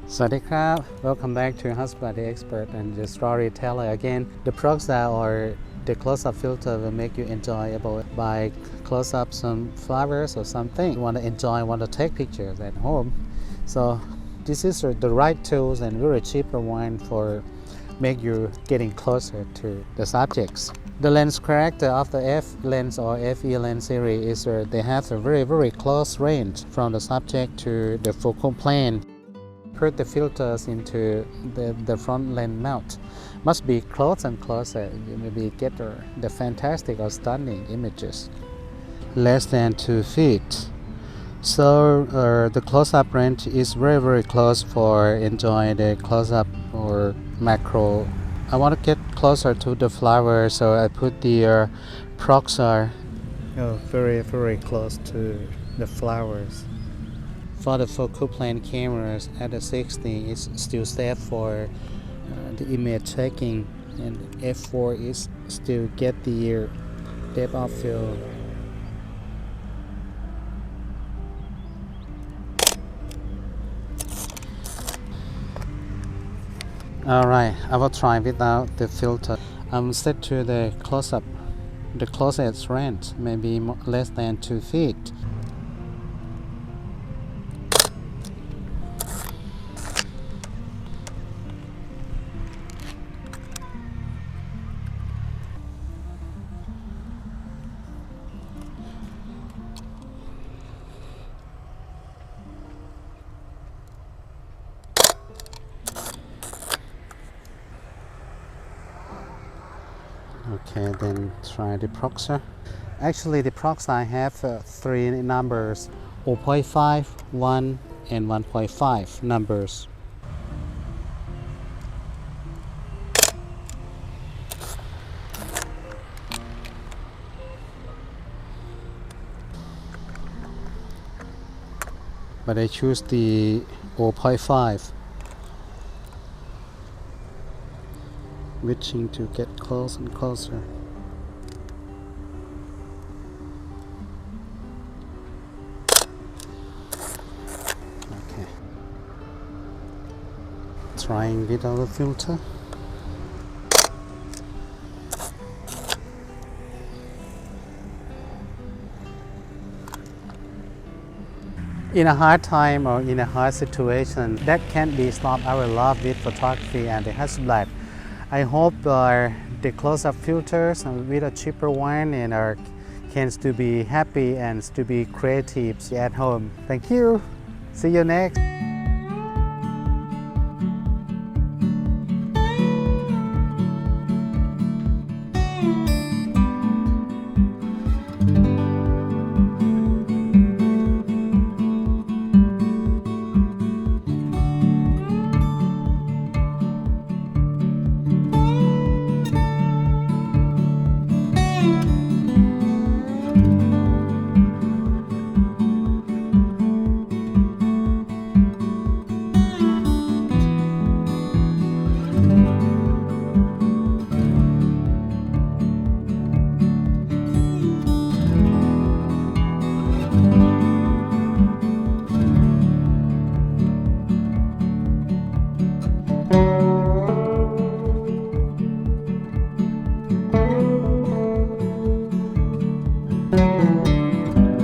Swadee welcome back to Husband the Expert and the Storyteller again. The Proxa or the close-up filter will make you enjoyable by close up some flowers or something. You want to enjoy, want to take pictures at home. So this is the right tools and very cheaper one for make you getting closer to the subjects. The lens character of the F lens or FE lens series is they have a very close range from the subject to the focal plane. Put the filters into the front lens mount. Must be closer and closer. You maybe get the fantastic or stunning images. Less than 2 feet. So the close-up range is very close for enjoying the close-up or macro. I want to get closer to the flower, so I put the Proxa very close to the flowers. For the focal plane cameras at the 60 is still safe for the image taking, and f4 is still get the depth of field. Alright, I will try without the filter. I'm set to the close-up, the closest range, maybe less than 2 feet. Okay, then try the Proxa. Actually, the Proxa I have 3 numbers: 0.5, 1, and 1.5 numbers. But I choose the 0.5. Wishing to get close and closer. Okay. Trying without a filter. In a hard time or in a hard situation, that can be stop our love with photography and the Hasselblad. I hope the close-up filters with a cheaper one and can still be happy and still be creative at home. Thank you. See you next.